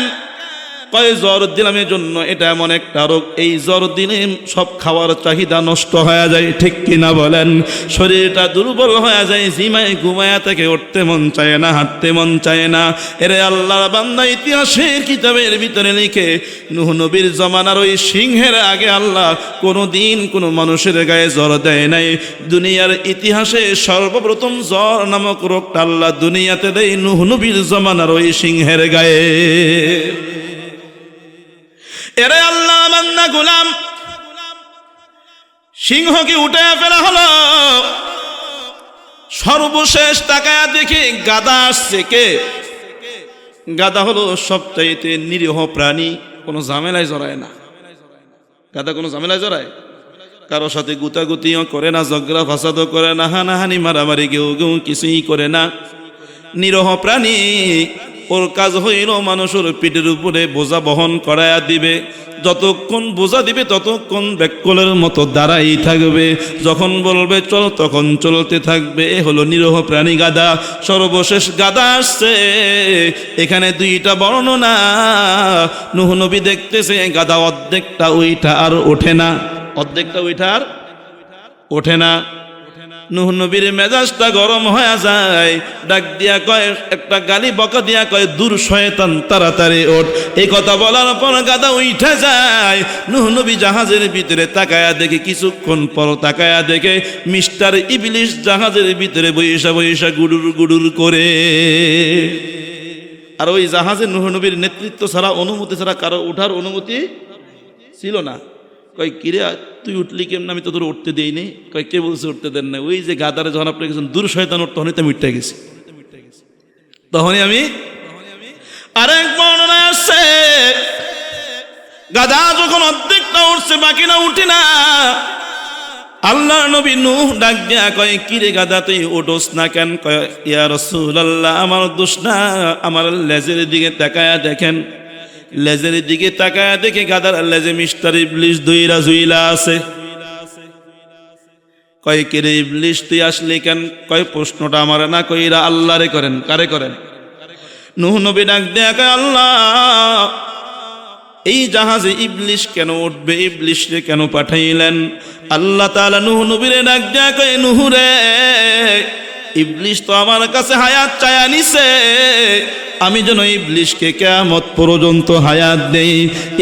কয় জ্বর দিলাম এই জন্য, এটা এমন একটা রোগ, এই জ্বর দিলে সব খাওয়ার চাহিদা নষ্ট হয়ে যায়। ঠিক কিনা বলেন? শরীরটা দুর্বল হয়ে যায়, জিমায় ঘুমায়া থেকে উঠতে মন চায় না, হাঁটতে মন চায় না। এরে আল্লাহর বান্দা, ইতিহাসের কিতাবের ভিতরে লিখে নূহ নবীর জমানার ওই সিংহের আগে আল্লাহ কোনো দিন কোনো মানুষের গায়ে জ্বর দেয় নাই। দুনিয়ার ইতিহাসে সর্বপ্রথম জ্বর নামক রোগটা আল্লাহ দুনিয়াতে দেয় নূহ নবীর জমানার ওই সিংহের গায়ে। এরে আল্লাহ বান্দা গোলাম, সিংহকে উঠে ফেলা হলো। সর্বশেষ তাকায়া দেখে গাধা আসছে। কে? গাধা হলো সবচাইতে নিরীহ প্রাণী, কোনো ঝামেলায় জড়ায় না। গাধা কোনো ঝামেলায় জড়ায়? কারো সাথে গুতাগুতিও করে না, ঝগড়া ফাসাদও করে না, হানাহানি মারামারি কেউ কেউ কিছুই করে না। নিরীহ প্রাণী। ওর কাজ হইল মানুষের পিঠের উপরে বোঝা বহন করায়া দিবে। যতক্ষণ বোঝা দিবে ততক্ষণ ব্যাককলের মতো দাঁড়াই থাকবে, যখন বলবে চল তখন চলতে থাকবে। এ হলো নিরীহ প্রাণী গাধা। সর্বশেষ গাধা আসছে। এখানে দুইটা বর্ণনা। নূহ নবী দেখতেছে গাধা অর্ধেকটা উইঠা আর ওঠে না, অর্ধেকটা উইঠা আর ওঠে না। নূহ নবীর মেজাজটা গরম হয়ে যায়। ডাক দিয়া কয়, একটা গালি বকা দিয়া কয়, দূর শয়তান, তাড়াতাড়ি ওঠ। এই কথা বলার পর গাধা উঠে যায়। নূহ নবী জাহাজের ভিতরে তাকায়া দেখে, কিছুক্ষণ পর তাকায়া দেখে মিস্টার ইবলিশ জাহাজের ভিতরে বইসা বইসা গুডুর গুডুর করে। আর ওই জাহাজে নূহ নবীর নেতৃত্ব ছাড়া, অনুমতি ছাড়া কারো উঠার অনুমতি ছিল না। কয় কিরে তুই উঠলি কেমন? আমি তো তোর উঠতে দিইনি। কয় কে বলছে উঠতে দেন না? ওই যে গাদারে যখন আপনি গেছেন দূর শয়তান ওঠ, তখনই তো আমি উঠতে গেছি, তখনই আমি। আরেক বর্ণনা আসছে, গাধা যখন অর্ধেকটা উঠছে বাকিটা উঠে না। আল্লাহ নবী নূহ ডাক দিয়া কয় কিরে গাধা তুই উঠোস না কেন? কয় ইয়া রাসূলুল্লাহ, আমার দোষ না, আমার লেজের দিকে তাকায়া দেখেন। লেজের দিকে তাকায়া দেখে গাদার লেজে মিস্টার ইবলিশ দুইরা জুইলা আছে। কয় কিরে ইবলিশ তুই আসলি কেন? কয় প্রশ্নটা আমার না, কইরা আল্লাহরে করেন। কারে করেন? নূহ নবী ডাক দেয়া কয় আল্লাহ, এই জাহাজে ইবলিশ কেন উঠবে? ইবলিশরে কেন পাঠাইলেন? আল্লাহ তাআলা নূহ নবীরে ডাক দেয়া কয় নূহ রে, ইবলিশ তো আমার কাছে হায়াত চায়া নিছে, আমি যেন ইবলিশকে কিয়ামত পর্যন্ত হায়াত দেই।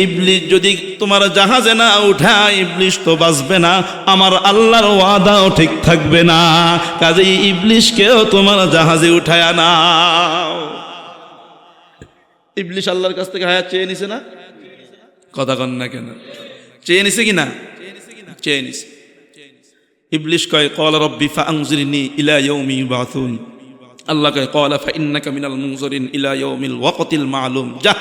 ইবলিশ যদি তোমার জাহাজে না উঠায়, ইবলিশ তো বাঁচবে না, আমার আল্লাহর ওয়াদাও ঠিক থাকবে না। কাজেই ইবলিশকেও তোমার জাহাজে উঠায়া নাও। ইবলিশ আল্লাহর কাছ থেকে হায়াত চেয়ে নিছে না? কথা কন না কেন? চেয়ে নিছে কি না? চেয়ে নিছে। ইবলিশ কয় ক্বালা রাব্বি ফাআনজিরনি ইলা ইয়াউমি ইউবাসুন। আল্লাহ কয় ক্বালা ফাইন্নাকা মিনাল মুনজিরিন ইলা ইয়াউমিল ওয়াকতিল মালুম। যা।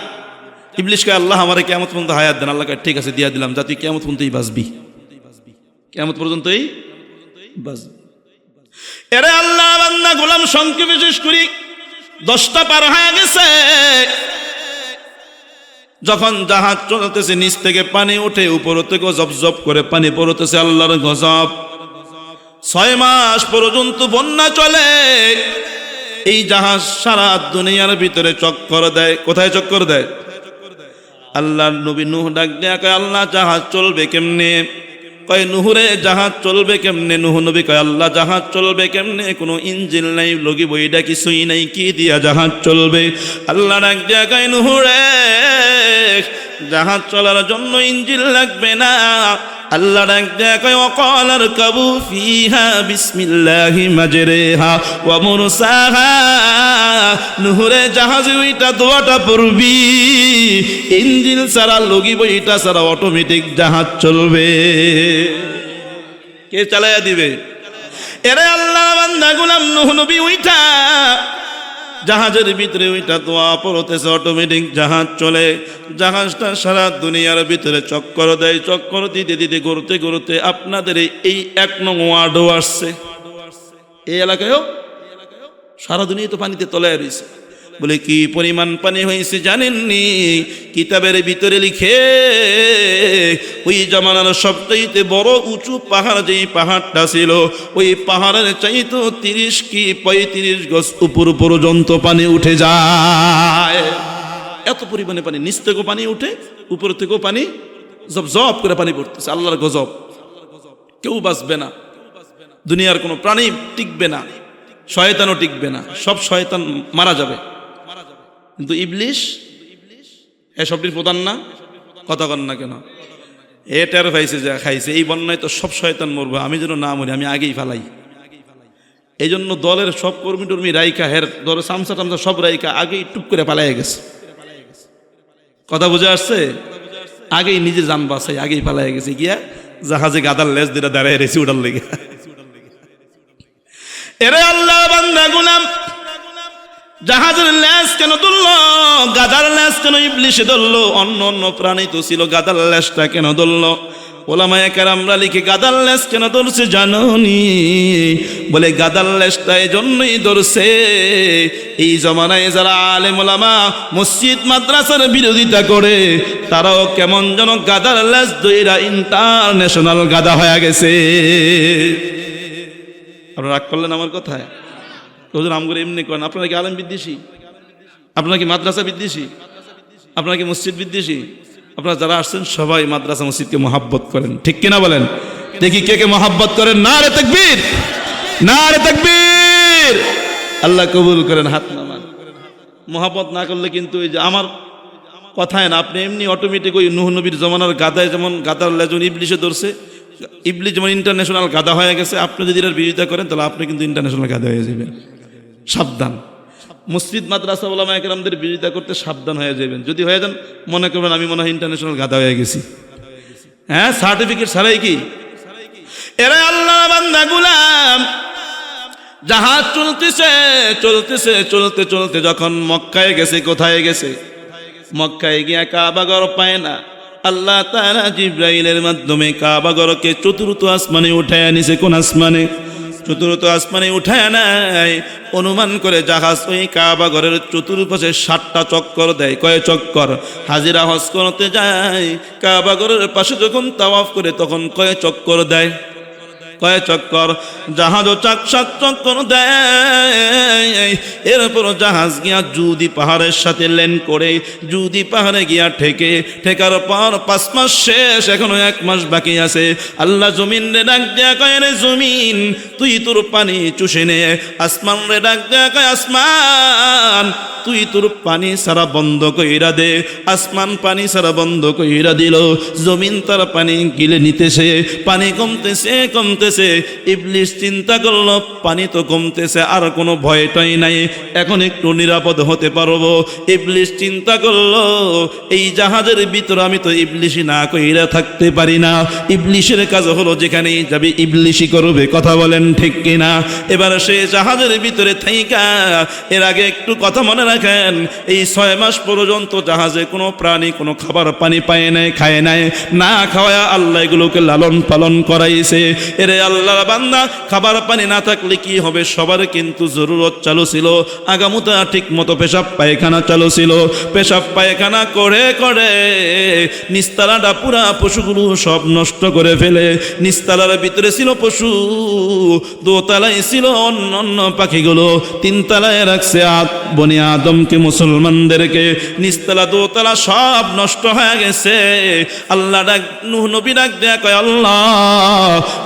ইবলিশ কয় আল্লাহ আমারে কিয়ামত পর্যন্ত হায়াত দেন। আল্লাহ কয় ঠিক আছে দিয়া দিলাম, যা তুই কিয়ামত পর্যন্তই বাঁচবি, কিয়ামত পর্যন্তই বাঁচবি। এরে আল্লাহ বান্দা গোলাম, সংক্ষেপে শেষ করি। 10টা পার হয়ে গেছে। যখন জাহাজ চলতেছে, নিচ থেকে পানি উঠে, উপর থেকে জপ জপ করে পানি পড়তেছে, আল্লাহর গজব। 6 মাস পর্যন্ত বন্যা চলে। এই জাহাজ সারা দুনিয়ার ভিতরে চক্কর দেয়। কোথায় চক্কর দেয়? আল্লাহর নবী নূহ ডাক দেয়া কয়, আল্লাহ জাহাজ চলবে কেমনে? কয় নূহরে জাহাজ চলবে কেমনে? নূহ নবী কয়, আল্লাহ জাহাজ চলবে কেমনে? কোনো ইঞ্জিন নাই, লগি বইটা কিছুই নাই, কি দিয়া জাহাজ চলবে? আল্লাহ ডাক দেয়া কয়, নূহরে জাহাজ চলার জন্য ইঞ্জিন লাগবে না। আল্লাহ ডাক দেয়া কয়, ওয়াকাল আরকাবু ফিহা বিসমিল্লাহি মাজরিহা ওয়া মুরসাহা। নূহরে জাহাজে ওইটা দোয়াটা পড়বি, ইঞ্জিন ছাড়া লগি বইটা ছাড়া অটোমেটিক জাহাজ চলবে। কে চালাইয়া দিবে? এরে আল্লাহর বান্দা গোলাম নূহ নবী ওইটা জাহাজের ভিতরে ওইটা দোয়া পড়তেছে, অটোমেটিক জাহাজ চলে। জাহাজটা সারা দুনিয়ার ভিতরে চক্কর দেয়। চক্কর দিতে দিতে ঘুরতে ঘুরতে আপনাদের এই 1 নং ওয়ার্ডও আসছে। এই এলাকায়ও সারা দুনিয়া তো পানিতে তলায় রয়েছে। বলে কি পরিমাণ পানি হয়েছে জানেননি? কিতাবের ভিতরে লিখে ওই জামানার সবচাইতে বড় উঁচু পাহাড়, যেই পাহাড়টা ছিল ওই পাহাড়ের চাইতে 30 কি 35 গজ উপর পর্যন্ত পানি উঠে যায়। এত পরিমাণে পানি, নিচ থেকেও পানি উঠে, উপর থেকেও পানি জব জব করে পানি পড়তেছে। আল্লাহর গজব, কেউ বাঁচবে না, দুনিয়ার কোনো প্রাণী টিকবে না, শয়তানও টিকবে না, সব শয়তান মারা যাবে। কিন্তু ইবলিশ এসবটির প্রধান না, কথা কন না কেন? এ টের পাইছে যা খাইছে, এই বন্যায় তো সব শয়তান মরবে, আমি যেন না মরি, আমি আগেই ফালাই। এই জন্য দলের সব কর্মী টর্মী রাইকা, হের দলের সামসা টামসা সব রাইকা আগেই টুপ করে পালাই গেছে। কথা বুঝে আসছে? আগেই নিজে জান বাঁচাই, আগেই পালাই গেছে, গিয়া জাহাজে গাদার লেজ দিয়ে দাঁড়ায় রেছি উঠার লেগে। এরে আল্লাহ বান্দা গুলাম, জাহাজের লেজ কেন ধরল? গাদার লেজ কেন ইবলিশে ধরল? অন্য অন্য প্রাণী তো ছিল, গাদার লেজটা কেন ধরল? ওলামায়ে কেরামরা লিখে গাদার লেজ কেন ধরছে জানোনি? বলে গাদার লেজটা এই জন্যই ধরছে, এই জমানায় যারা আলেম ওলামা মসজিদ মাদ্রাসার বিরোধিতা করে তারাও কেমন যেন গাদার লেজ ধইরা ইন্টারন্যাশনাল গাদা হয়ে গেছে। আপনারা রাগ করলেন আমার কথায়? হুজুর আমগুলো এমনি করেন। আপনারা কি আলেম বিদ্বেষী? আপনারা কি মাদ্রাসা বিদ্বেষী? আপনারা কি মসজিদ বিদ্বেষী? আপনারা যারা আসছেন সবাই মাদ্রাসা মসজিদকে মহাব্বত করেন, ঠিক কিনা বলেন? দেখি কে কে মহাব্বত করেন। নারে তাকবীর, নারে তাকবীর। আল্লাহ কবুল করেন, হাত নামান। মহাব্বত না করলে কিন্তু এই যে আমার কথায় না, আপনি এমনি অটোমেটিক ওই নূহ নবীর জমানার গাদায় যেমন গাদার লেজন ইবলিশে ধরছে, ইবলিশ যেমন ইন্টারন্যাশনাল গাদা হয়ে গেছে, আপনি যদি এর বিরোধিতা করেন তাহলে আপনি কিন্তু ইন্টারন্যাশনাল গাদা হয়ে যাবেন। সাবধান। মসজিদ মাদ্রাসা ওলামায়ে কেরামদের বিরোধিতা করতে সাবধান হয়ে যাবেন। যদি হয়ে যান মনে করবেন আমি মনে হয় ইন্টারন্যাশনাল গাদা হয়ে গেছি। হ্যাঁ, সার্টিফিকেট ছাড়াই কি? এরা আল্লাহ বান্দা গুলাম, জাহাজ চলতেছে চলতেছে চলতে চলতে যখন মক্কায় গেছে, কোথায় গেছে? মক্কায় গিয়া কাবা ঘর পায় না। আল্লাহ তাআলা জিবরাইলের মাধ্যমে কাবা ঘরকে চতুর্থ আসমানে উঠায় আনিছে। কোন আসমানে? চতুর্থ আসমানে উঠায় নাই। অনুমান করে জাহাজ ওই কাবা ঘরের চতুর্পাশে 7টা চক্কর দেয়। কয় চক্কর? হাজিরা হজ করতে যায়, কাবা ঘরের পাশে যখন তাওয়াফ করে তখন কয় চক্কর দেয়? কয় চক্কর? জাহাজও 7 চক্কর দেয়। এরপর জাহাজ গিয়া জুদি পাহাড়ের সাথে লেন করে জুদি পাহাড়ে গিয়া ঠেকার পর 5 মাস শেষ, এখনো 1 মাস বাকি আছে। আল্লাহ জমিন রে ডাক দেয়া কয়, রে জমিন তুই তোর পানি চুষে নে। আসমান রে ডাক দেয়া কয়, আসমান তুই তোর পানি সারা বন্ধ কইরা দে। আসমান পানি সারা বন্ধ কইরা দিল। জমিন তার পানি গিলে নিতেছে, পানি কমতেছে কমতেছে। ইবলিশ চিন্তা করলো পানি তো কমতেছে, আর কোনো ভয়টাই নাই, এখন একটু নিরাপদ হতে পারবো। ইবলিশ চিন্তা করলো এই জাহাজের ভিতরে আমি তো ইবলিশি না কইরা থাকতে পারি না। ইবলিশের কাজ হলো যেখানেই যাবে ইবলিশি করবে। কথা বলেন ঠিক কিনা? এবার সে জাহাজের ভিতরে থাইকা, এর আগে একটু কথা মনে রাখেন, এই 6 মাস পর্যন্ত জাহাজে কোনো প্রাণী কোনো খাবার পানি পায় নাই, খায় নাই। না খাওয়া আল্লাহ এগুলোকে লালন পালন করাইছে। এরে এরে আল্লাহর বান্দা, খাবার পানি না থাকলে কি হবে? সবার কিন্তু জরুরত চালু ছিল। আগামুতা ঠিক মতো পেশাব পায়খানা চালু ছিল। পেশাব পায়খানা করে করে নিস্তালাটা পুরা পশুগুলো সব নষ্ট করে ফেলে। নিস্তালার ভিতরে ছিল পশু, দোতলায় ছিল অন্য অন্য পাখিগুলো, তিনতলায় রাখছে বনি আদমকে, মুসলমানদেরকে। নিস্তালা দোতলা সব নষ্ট হয়ে গেছে। আল্লাহ ডাক, নূহ নবী ডাক দেয়া কয়, আল্লাহ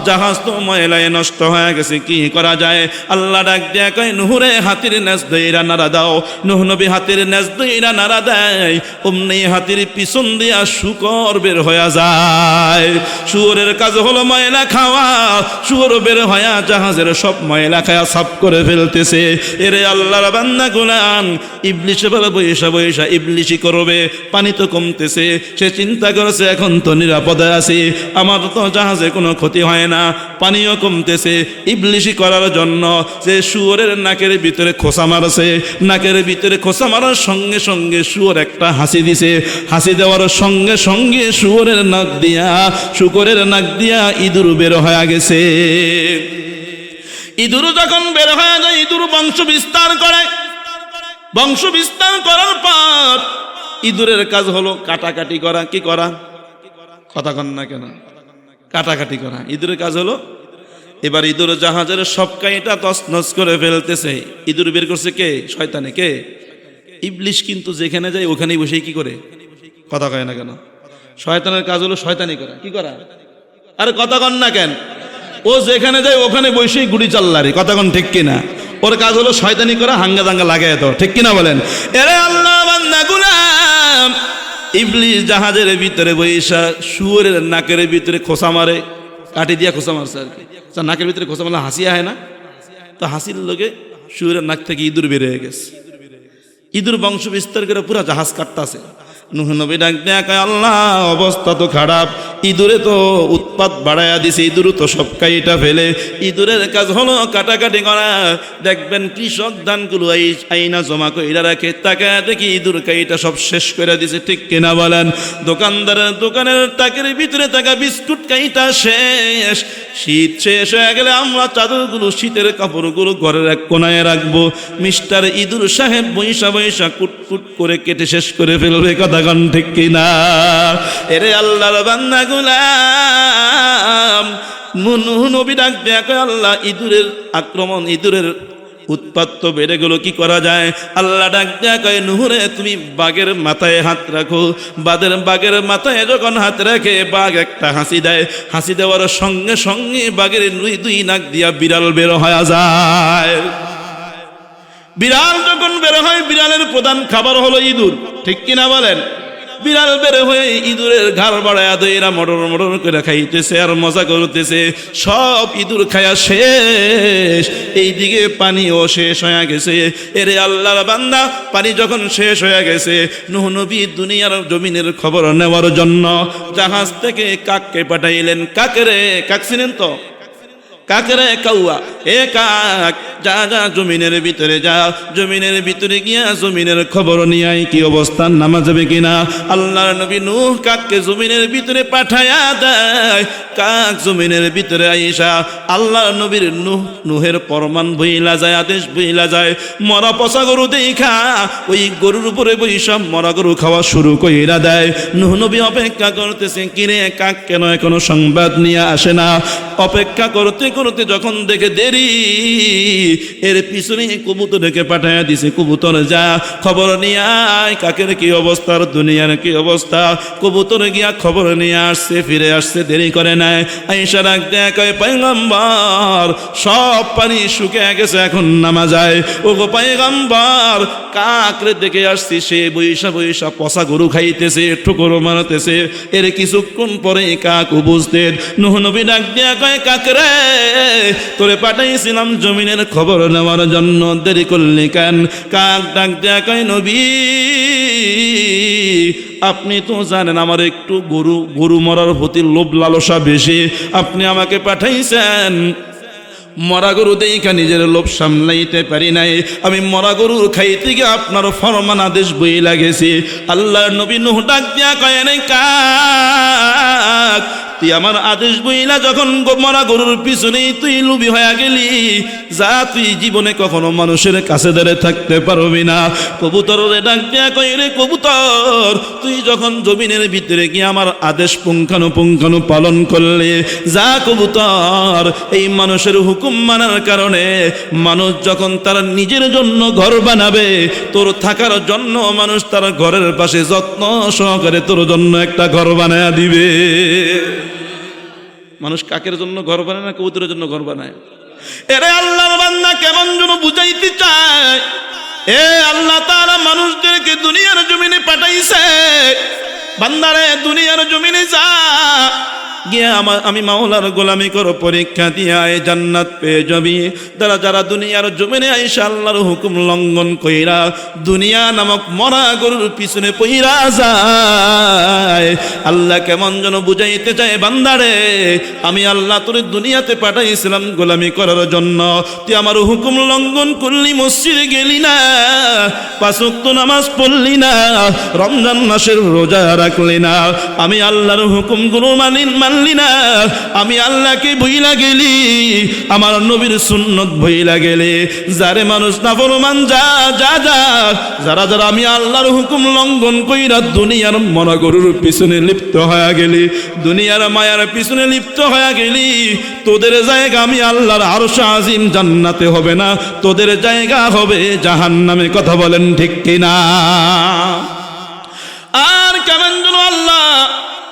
জাহাজ তো ময়লায় নষ্ট হয়ে গেছে, কি করা যায়? আল্লাহ ডাক দেয়া কয়, নূহরে হাতির নেজ দইরা নাড়া দাও। নূহ নবী হাতির নেজ দইরা নাড়া দেয়, অমনি হাতির পিছন দিয়া শুকর বের হয়ে যায়। শুয়োরের কাজ হলো ময়লা খাওয়া। শুয়োর বের হয়া জাহাজের সব ময়লা খায়া সাফ করে ফেলতেছে। এরে আল্লাহর বান্দা গুলাম, ইবলিশ বলে বৈশা বৈশা ইবলিশই করবে। পানি তো কমতেছে, সে চিন্তা করেছে এখন তো নিরাপদে আছি, আমার তো জাহাজে কোনো ক্ষতি হয় না, পানিও কমতেছে। ইবলিশই করার জন্য যে শুয়োরের নাকের ভিতরে খোসা মারছে, নাকের ভিতরে খোসা মারার সঙ্গে সঙ্গে শুয়োর একটা হাসি দিছে। হাসি দেওয়ার সঙ্গে সঙ্গে শুয়োরের নাক দিয়া, শুকরের নাক দিয়া ইঁদুর বের হয়ে গেছে। ইঁদুর যখন বের হয়ে যায়, ইঁদুর বংশ বিস্তার করে। বংশ বিস্তার করার পর ইঁদুরের কাজ হলো কাটাকাটি করা। কি করা? কথা কন না কেন? কাটাকাটি করা ইঁদুরের কাজ হলো। এবার ইঁদুর জাহাজের সব কাইটা তছনছ করে ফেলতেছে। ইঁদুর বের করছে কে? শয়তানে। কে? ইবলিশ কিন্তু যেখানে যায় ওখানেই বসে কি করে? কথা কয় না কেন? শয়তানের কাজ হলো শয়তানি করা। কি করা? আরে কথা কন না কেন? ও যেখানে যায় ওখানে বসেই গুড়ি চাল্লারি। কথা কন ঠিক কিনা? ওর কাজ হলো শয়তানি করা, হাঙ্গা দাঙ্গা লাগায় তো, ঠিক কিনা বলেন? এরে আল্লাহ বান্দা গুলাম, ইবলিশ জাহাজের ভিতরে বৈশা শুয়োরের নাকের ভিতরে খোসা মারে। কাটি দিয়া খোসা মারছে আর কি। নাকের ভিতরে খোসা মারলে হাসি আয় না? তো হাসির লোকে শুয়োরের নাক থেকে ইঁদুর বের হয়ে গেছে। ইঁদুর বংশ বিস্তার করে পুরা জাহাজ কাটতাছে। নূহ নবী ডাক দেয়া কয়, আল্লাহ অবস্থা তো খারাপ, ইঁদুরে তো উৎপাত বাড়াইয়া দিছে, ইঁদুর তো সব কাইটা ফেলে। ইঁদুরের কাজ হলো কাটাকাটি করা। দেখবেন কৃষক ধানগুলো আইনা জমা কইরা রাখে, তাকে দেখি ইঁদুর কাইটা সব শেষ করে দিছে, ঠিক কিনা বলেন? দোকানদারের দোকানের টাকের ভিতরে থাকা বিস্কুট কাইটা শেষ। শীত শেষ হয়ে গেলে আমরা চাদরগুলো, শীতের কাপড়গুলো ঘরের এক কোনায় রাখবো। মিস্টার ইঁদুর সাহেব বৈশা বৈশা কুটকুট করে কেটে শেষ করে ফেলবে। কথা কন ঠিক কিনা? এরে আল্লাহর বান্দা গুলাম, নূহ নবী ডাক দেয়া কয়, আল্লাহ ইঁদুরের আক্রমণ, ইঁদুরের উৎপাত তো বেড়ে গেল, কি করা যায়? আল্লাহ ডাক দেয়া কয়, নূহরে তুমি বাঘের মাথায় হাত রাখো। বাঘের মাথায় যখন হাত রাখে, বাঘ একটা হাসি দেয়। হাসি দেওয়ার সঙ্গে সঙ্গে বাঘের দুই নাক দিয়া বিড়াল বের হয়ে যায়। বিড়াল যখন বের হয়, বিড়ালের প্রধান খাবার হলো ইঁদুর, ঠিক কিনা বলেন? বিড়াল বের হয়ে ইঁদুরের ঘাড় বাড়ায়া দইরা মডর মডর করে খাইতেছে আর মজা করতেছে। সব ইঁদুর খায়া শেষ। এইদিকে পানিও শেষ হয়ে গেছে। এরে আল্লাহর বান্দা, পানি যখন শেষ হয়ে গেছে, নূহ নবী দুনিয়ার জমিনের খবর নেওয়ার জন্য জাহাজ থেকে কাককে পাঠাইলেন। কাকেরে, কাক চিনেন তো? কাকেরে কাউয়া, এ কাক যা যা জমিনের ভিতরে যা, জমিনের ভিতরে গিয়া জমিনের খবর নিয়ে আয়, কি অবস্থান, নামা যাবে কিনা। আল্লাহর নবী নূহ কাককে জমিনের ভিতরে পাঠায়া দেয়। কাক জমিনের ভিতরে আইসা আল্লাহর নবীর নূহের ফরমান বইলা যায়, আদেশ বইলা যায়। মরা পচা গরু দেখা ওই গরুর উপরে বৈশা মরা গরু খাওয়া শুরু কইরা দেয়। নূহ নবী অপেক্ষা করতেছে, কিরে কাক কেন এখনো সংবাদ নিয়ে আসে না? অপেক্ষা করতে করতে যখন দেখে দেরি, এর পিছনে কবুতর ডেকে পাঠাইয়া দিছে। কবুতর যা খবর নিয়ে আয়, কাকের কি অবস্থা, দুনিয়ার কি অবস্থা। কবুতর গিয়া খবর নিয়ে আসছে, ফিরে আসছে, দেরি করে নাই। আয়েশা ডাক দেয়া কয়, পয়গম্বর সব পানি শুকিয়ে গেছে, এখন নামা যায়। ও গো পয়গম্বর, কাকরে দেখে আসছি, সে বৈশা বৈশা পচা গরু খাইতেছে, ঠুকুর মারতেছে। এর কিছুক্ষণ পরে কাক উপস্থিত। নূহ নবী ডাক দেয়া কয়, কাকরে তোরে পাঠাইছিলাম জমিনের খবর নেওয়ার জন্য, দেরি করলি কেন? কাক ডাক দেয়া কয়, নবী আপনি তো জানেন আমার একটু গরু মরার প্রতি লোভ লালসা বেশি। আপনি আমাকে পাঠাইছেন, মরা গরু দেখা নিজের লোভ সামলাইতে পারি নাই। আমি মরা গরু খাইতে গিয়ে আপনার ফরমান আদেশ বই লাগেছি। আল্লাহর নবী নূহ ডাক দিয়া কয়, কাক তুই আমার আদেশ বইলা যখন মরা গরুর পিছনেই তুই লুবি হয়ে গেলি, যা তুই জীবনে কখনো মানুষের কাছে ধরে থাকতে পারবি না। কবুতরে ডাক দেয়া কই, রে কবুতর, তুই যখন জমিনের ভিতরে গিয়ে আমার আদেশ পুঙ্খানুপুঙ্খানু পালন করলে, যা কবুতর, এই মানুষের হুকুম মানার কারণে মানুষ যখন তার নিজের জন্য ঘর বানাবে, তোর থাকার জন্য মানুষ তার ঘরের পাশে যত্ন সহকারে তোর জন্য একটা ঘর বানায় দিবে। মানুষ কাকের জন্য ঘর বানায় না? কবুতরের জন্য ঘর বানায়। এরে আল্লাহর বান্দা কেমন যেন বুঝাইতে চায়, এ আল্লাহ তাআলা মানুষদেরকে দুনিয়ার জমিনে পাঠাইছে, বান্দারে দুনিয়ার জমিনে যা গিয়ে আমি মাওলার গোলামি করো, পরীক্ষা দিয়ে আয়, জান্নাত পেয়ে যাবি। যারা যারা দুনিয়ার জমিনে আইসা আল্লাহর হুকুম লঙ্ঘন কইরা দুনিয়া নামক মরা গরুর পিছনে পইরা যায়, আল্লাহ কেমন যেন বুঝাইতে চায়, বান্দারে আমি আল্লাহ তোর দুনিয়াতে পাঠাইছিলাম গোলামি করার জন্য, তুই আমার হুকুম লঙ্ঘন করলি, মসজিদে গেলি না, 5 ওয়াক্ত নামাজ পড়লি না, রমজান মাসের রোজা রাখলি না, আমি আল্লাহর হুকুমগুলো মানলি না, আমি আল্লাহকে ভুইলা গেলি, আমার নবীর সুন্নত ভুইলা গেলে, যারে মানুষ নাফরমান যা যা যা যারা যারা আমি আল্লাহর হুকুম লঙ্ঘন কইরা দুনিয়ার মরা গরুর পিছনে লিপ্ত হয়ে গেলি, দুনিয়ার মায়ার পিছনে লিপ্ত হয়ে গেলি, তোদের জায়গা আমি আল্লাহর আরশ আজিম জান্নাতে হবে না, তোদের জায়গা হবে জাহান্নামে। কথা বলেন ঠিক কিনা? আর কেমন যেন আল্লাহ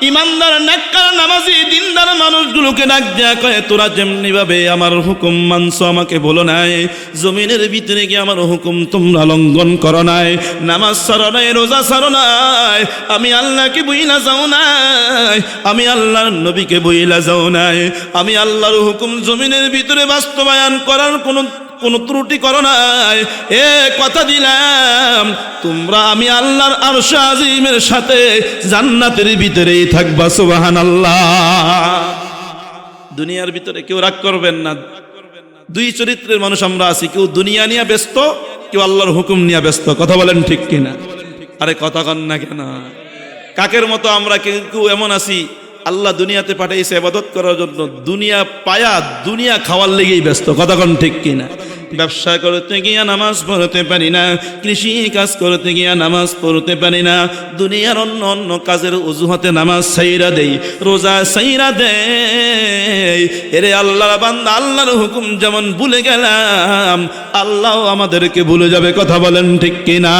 ইমানদার নেককার নামাজি দিনদার মানুষগুলোকে ডাক দেয়া কয়, তোরা যেমনি ভাবে আমার হুকুম মানছো, আমাকে বলো নাই, জমিনের ভিতরে গিয়ে আমার হুকুম তোমরা লঙ্ঘন করো নাই, নামাজ ছাড়ো নাই, রোজা ছাড়ো নাই, আমি আল্লাহকে বইলা যাও নাই, আমি আল্লাহর নবীকে বইলা যাও নাই, আমি আল্লাহর হুকুম জমিনের ভিতরে বাস্তবায়ন করার কোনো ত্রুটি করো নাই, এ কথা দিলাম তোমরা আমি আল্লাহর আরশ আজিমের সাথে জান্নাতের ভিতরেই থাকবা। সুবহানাল্লাহ। দুনিয়ার ভিতরে কেউ রাগ করবেন না, 2 চরিত্রের মানুষ আমরা আছি, কেউ দুনিয়া নিয়ে ব্যস্ত, কেউ আল্লাহর হুকুম নিয়ে ব্যস্ত। কথা বলেন ঠিক কিনা? আরে কথা কন না কেন? কাকের মতো আমরা কেউ এমন আছি, আল্লাহ দুনিয়াতে পাঠাইছে ইবাদত করার জন্য, দুনিয়া পায়া দুনিয়া খাওয়ার লেগেই ব্যস্ত। কথা কন ঠিক কিনা? ব্যবসা করতে গিয়া নামাজ পড়তে পারি না, কৃষি কাজ করতে গিয়া নামাজ পড়তে পারি না, দুনিয়ার অন্য অন্য কাজের অজুহাতে নামাজ ছাইরা দেই, রোজা ছাইরা দেই। এরে আল্লাহর বান্দা, আল্লাহর হুকুম যেমন ভুলে গেলাম, আল্লাহ আমাদেরকে ভুলে যাবে। কথা বলেন ঠিক কিনা?